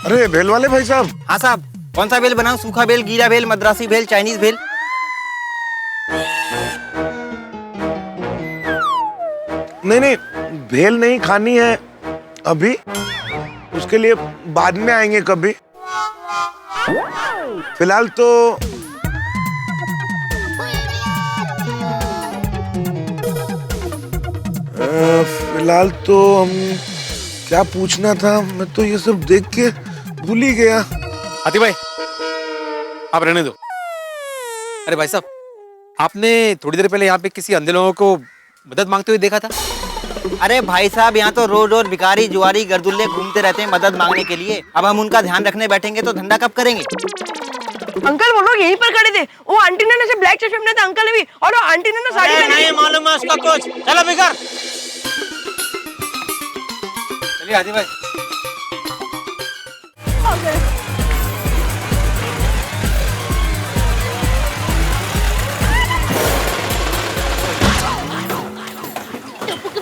अरे भेल वाले भाई साहब। हाँ साहब, कौन सा भेल बनाऊं? सूखा भेल, गीला भेल, मद्रासी भेल, चाइनीज भेल? नहीं नहीं, भेल नहीं खानी है अभी, उसके लिए बाद में आएंगे कभी। फिलहाल तो हम क्या पूछना था, मैं तो ये सब देख के भूल ही गया। हाथी भाई, आप रहने दो। अरे भाई साहब, आपने थोड़ी देर पहले यहाँ पे किसी अंधे लोगों को मदद मांगते हुए देखा था। अरे भाई साहब, यहाँ तो रोज रोज भिखारी, जुआरी, गर्दुल्ले घूमते रहते हैं मदद मांगने के लिए। अब हम उनका ध्यान रखने बैठेंगे तो धंधा कब करेंगे? अंकल वो लोग यहीं पर खड़े थे। वो आंटी ने से ब्लैक चश्मे में थे, अंकल भी, और वो आंटी ने ना साड़ी नहीं मालूम है उसका कुछ। चलो बिकर। चलिए हाथी भाई।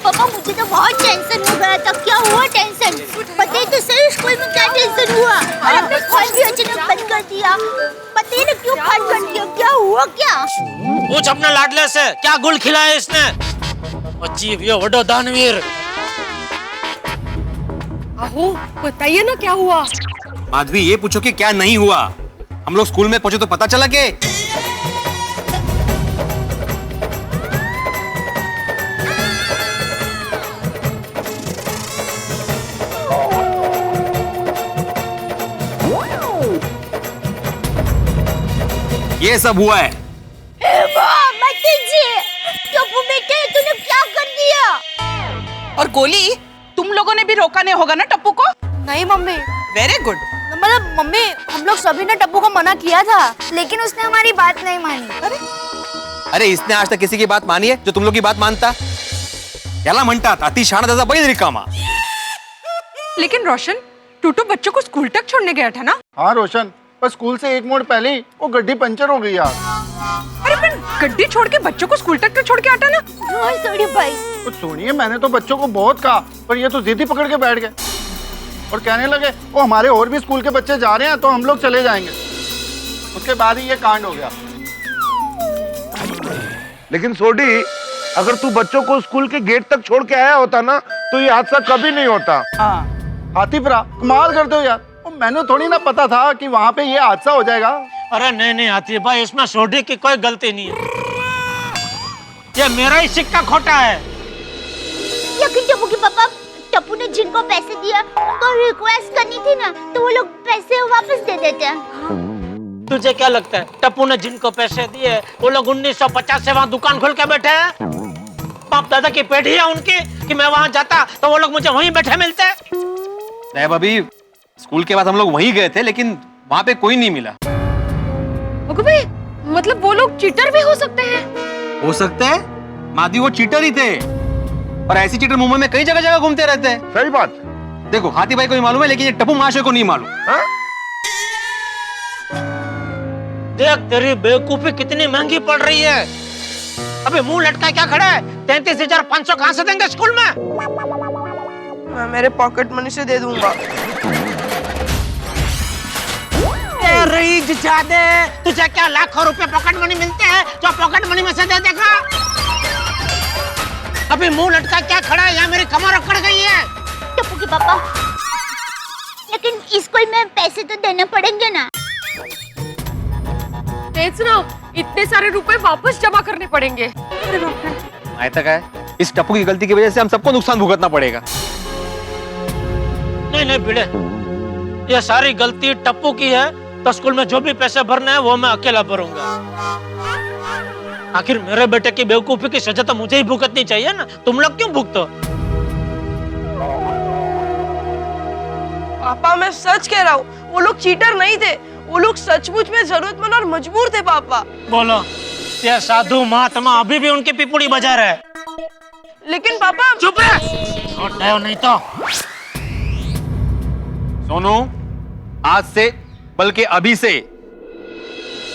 पापा मुझे तो बहुत टेंशन हो गया था। क्या हुआ टेंशन? पता ही तो सही स्कूल में क्या टेंशन हुआ। और अपने फोन भी अचानक बंद कर दिया। पता ही नहीं क्यों बंद कर दिया, क्या हुआ क्या? पूछ अपने लाडले से, क्या गुल खिलाया इसने? बच्ची ये वडो दानवीर। आहो बताइए ना क्या हुआ। माधवी, ये पूछो कि क्या नहीं हुआ। हम लोग स्कूल में पहुंचे तो पता चला के ये सब हुआ है। मत कीजिए। टप्पू बेटे तूने क्या कर दिया? और गोली, तुम लोगों ने भी रोका नहीं होगा ना टप्पू को? नहीं मम्मी। Very good. मतलब मम्मी, हम लोग सभी ने टप्पू को मना किया था, लेकिन उसने हमारी बात नहीं मानी। अरे इसने आज तक किसी की बात मानी है जो तुम लोग की बात मानता? याला म्हणतात अति शहाणा त्याचा बैल रिकामा। लेकिन रोशन, टूटू बच्चों को स्कूल तक छोड़ने गया था ना? हाँ रोशन, पर स्कूल से एक मोड़ पहले ही वो गड्डी पंचर हो गई यार। अरे पर गड्डी छोड़ के बच्चों को स्कूल तक तो छोड़ के आता ना। सॉरी भाई। कुछ सुनिए, मैंने तो बच्चों को बहुत कहा, पर ये तो जिद ही पकड़ के बैठ गए और कहने लगे वो हमारे और भी स्कूल के बच्चे जा रहे हैं तो हम लोग चले जाएंगे। उसके बाद ही ये कांड हो गया। लेकिन सोडी, अगर तू बच्चों को स्कूल के गेट तक छोड़ के आया होता ना तो ये हादसा कभी नहीं होता। हाँ हाथीपुरा, कमाल करते हो यार। मैंने थोड़ी ना पता था कि वहाँ पे ये हादसा हो जाएगा। अरे नहीं हाथी भाई, इसमें सोडी की कोई गलती नहीं है। ये मेरा ही सिक्का खोटा है। लेकिन टप्पू के पापा, टप्पू ने जिनको पैसे दिया तो रिक्वेस्ट करनी थी ना, तो वो लोग पैसे वापस दे देते हैं। तुझे क्या लगता है टप्पू ने जिनको पैसे दिए वो लोग 1950 से वहाँ दुकान खोल के बैठे हैं? बाप दादा की पेटी है उनकी कि मैं वहाँ जाता तो वो लोग मुझे वहीं बैठे मिलते। नहीं भाभी, स्कूल के बाद हम लोग वहीं गए थे लेकिन वहाँ पे कोई नहीं मिला। भाई, मतलब वो लोग चीटर भी हो सकते हैं? हो सकता है माधवी, वो चीटर ही थे और ऐसी चीटर मुंबई में कई जगह जगह घूमते रहते हैं। सही बात। देखो हाथी भाई को ही मालूम है, लेकिन ये टप्पू महाशय को नहीं मालूम। देख तेरी बेवकूफी कितनी महंगी पड़ रही है। अबे मुंह लटका क्या खड़ा है? 33,500 कहाँ से देंगे स्कूल में? मैं मेरे पॉकेट मनी से दे दूंगा। तुझे क्या लाखों रुपए पॉकेट मनी मिलते हैं जो पॉकेट मनी में से दे देगा? अभी मुंह लटका क्या खड़ा है? यहाँ मेरी कमर अकड़ गई है। टप्पू के पापा, लेकिन स्कूल में पैसे तो देने पड़ेंगे ना? सुनो, इतने सारे रुपए वापस जमा करने पड़ेंगे। ऐसा क्या है? इस टप्पू की गलती की वजह से हम सबको नुकसान भुगतना पड़ेगा। नहीं भिड़े, ये सारी गलती टप्पू की है तो स्कूल में जो भी पैसे भरने हैं वो मैं अकेला भरूंगा। आखिर मेरे बेटे की बेवकूफी की सजा तो मुझे ही भुगतनी चाहिए ना, तुम लोग क्यों भुगतो? पापा मैं सच कह रहा हूँ, वो लोग चीटर नहीं थे, वो लोग सचमुच में जरूरतमंद और मजबूर थे पापा। बोलो, ये साधु महात्मा अभी भी उनकी पिपुड़ी बजा रहे हैं। लेकिन पापा चुप है, छोड़ दो नहीं तो। सोनू, आज से बल्कि अभी से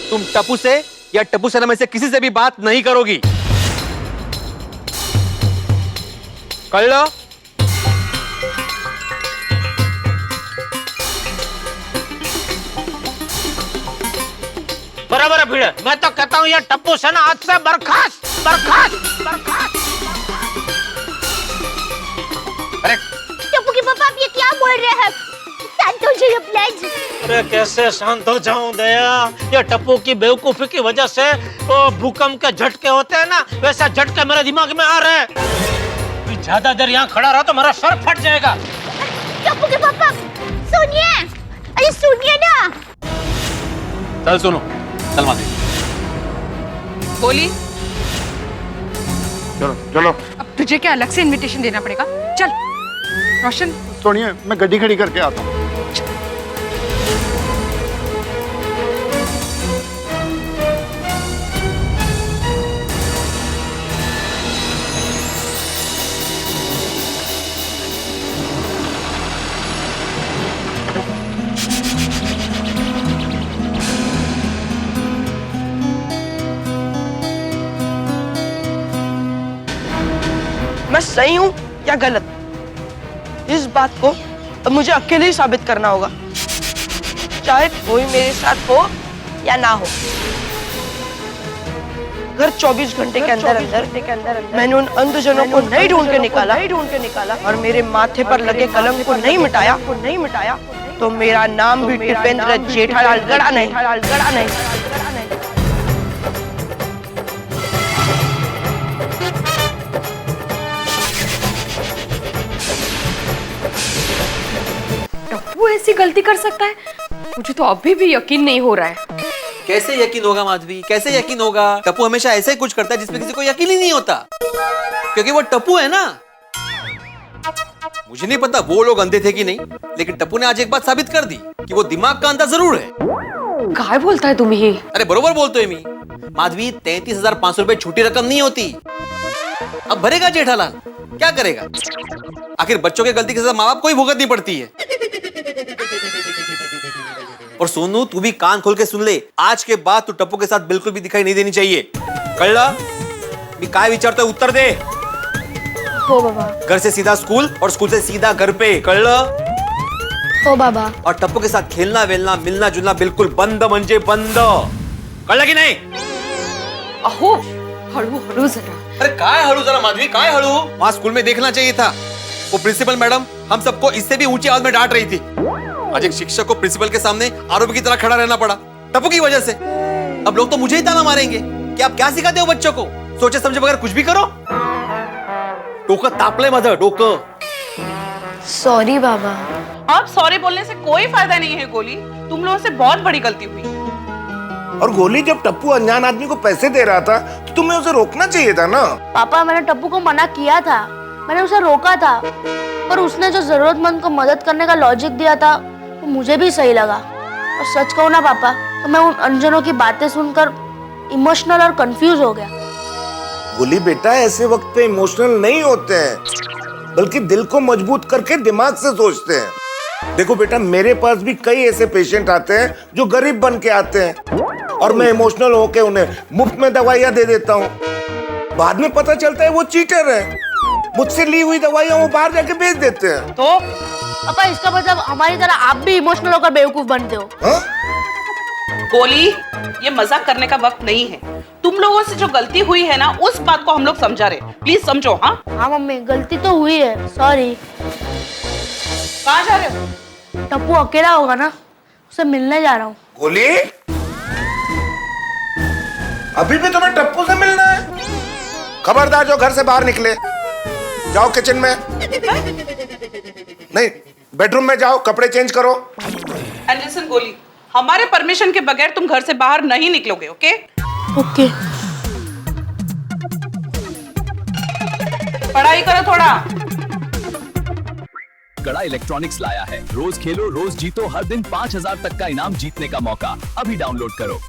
तुम टप्पू से या टप्पू सेना में से किसी से भी बात नहीं करोगी। कळलं? बराबर है भिड़े। मैं तो कहता हूँ ये टप्पू से ना आज से बर्खास्त बर्खास्त बर्खास्त। अरे टप्पू के पापा आप ये क्या बोल रहे हैं? शांत हो जाइए प्लीज। अरे कैसे शांत हो जाऊं दया? ये टप्पू की बेवकूफी की वजह से वो भूकंप के झटके होते हैं ना, वैसा झटके मेरे दिमाग में आ रहे हैं। ज्यादा देर यहाँ खड़ा रहा तो मेरा सर फट जाएगा। टप्पू के पापा सुनिए, अरे सुनिए ना। चल सुनो, चल माधवी। गोली, चलो चलो अब तुझे क्या अलग से इनविटेशन देना पड़ेगा? चल रोशन। सुनिए, मैं गड्डी खड़ी करके आता हूँ। मैं सही हूँ या गलत, इस बात को अब मुझे अकेले ही साबित करना होगा, चाहे कोई मेरे साथ हो या ना हो। अगर 24 घंटे के अंदर मैंने उन अंधजनों को नहीं ढूंढ के निकाला और मेरे माथे पर लगे कलंक को नहीं मिटाया तो मेरा नाम भी टिपेंद्र जेठालाल गड़ा नहीं। टप्पू ऐसी गलती कर सकता है? मुझे तो अभी भी यकीन नहीं हो रहा है। कैसे यकीन होगा माधवी, कैसे यकीन होगा? टप्पू हमेशा ऐसा ही कुछ करता है जिसमें किसी को यकीन ही नहीं होता, क्योंकि वो टप्पू है ना। मुझे नहीं पता वो लोग अंधे थे कि नहीं, लेकिन टप्पू ने आज एक बात साबित कर दी कि वो दिमाग का अंधा जरूर है। काय बोलता है तुम ही? अरे बरोबर बोलते हो मी। माधवी, 33,500 रुपए छोटी रकम नहीं होती। अब भरेगा जेठालाल, क्या करेगा? आखिर बच्चों की गलती के साथ माँ बाप को ही भुगतनी पड़ती है। और सोनू, तू भी कान खोल के सुन ले, आज के बाद तू टप्पू के साथ बिल्कुल भी दिखाई नहीं देनी चाहिए। कळलं? मी काय विचारतोय उत्तर दे। हो बाबा। घर से सीधा स्कूल और स्कूल से सीधा घर पे, कळलं? हो बाबा। और टप्पू के साथ खेलना वेलना मिलना जुलना बिल्कुल बंद, म्हणजे बंद, कळलं की नहीं? अहो हळू हळू जरा। अरे काय हळू जरा माधवी, काय हळू? वहां स्कूल में देखना चाहिए था। वो प्रिंसिपल मैडम हम सबको इससे भी ऊंची आवाज में डांट रही थी। आज एक शिक्षक को प्रिंसिपल के सामने आरोपी की तरह खड़ा रहना पड़ा टप्पू की वजह से। अब लोग तो मुझे ही ताना मारेंगे कि आप क्या सिखाते हो बच्चों को, सोचे समझे बगैर कुछ भी करो। डोकं तापलंय माझं, डोकं। सॉरी बाबा। अब सॉरी बोलने से कोई फायदा नहीं है गोली, तुम लोगों से बहुत बड़ी गलती हुई। और गोली, जब टप्पू अनजान आदमी को पैसे दे रहा था तो तुम्हें उसे रोकना चाहिए था ना। पापा, मैंने टप्पू को मना किया था, मैंने उसे रोका था, पर उसने जो जरूरतमंद को मदद करने का लॉजिक दिया था वो मुझे भी सही लगा। और सच कहूँ ना पापा, तो मैं उन अनजानों की बातें सुनकर इमोशनल और कंफ्यूज हो गया। गोली बेटा, ऐसे वक्त पे इमोशनल नहीं होते हैं, बल्कि दिल को मजबूत करके दिमाग से सोचते हैं। देखो बेटा, मेरे पास भी कई ऐसे पेशेंट आते हैं जो गरीब बन के आते हैं और मैं इमोशनल होके उन्हें मुफ्त में दवाइयाँ दे देता हूँ। बाद में पता चलता है वो चीटर है, मुझसे ली हुई दवाइयाँ वो बाहर जाके बेच देते हैं। तो पापा, इसका मतलब हमारी तरह आप भी इमोशनल होकर बेवकूफ बनते हो? हाँ? गोली, ये मजाक करने का वक्त नहीं है। तुम लोगों से जो गलती हुई है ना, उस बात को हम लोग समझा रहे, प्लीज समझो। हाँ हाँ मम्मी, गलती तो हुई है, सॉरी। कहाँ जा रहे हो? टप्पू अकेला होगा ना, उसे मिलने जा रहा हूँ। गोली, अभी भी तुम्हें टप्पू से मिलना है? खबरदार जो घर से बाहर निकले, जाओ किचन में, नहीं बेडरूम में जाओ, कपड़े चेंज करो। एंड लिसन गोली, हमारे परमिशन के बगैर तुम घर से बाहर नहीं निकलोगे, ओके? ओके। पढ़ाई करो थोड़ा। गड़ा इलेक्ट्रॉनिक्स लाया है, रोज खेलो रोज जीतो, हर दिन 5,000 तक का इनाम जीतने का मौका। अभी डाउनलोड करो।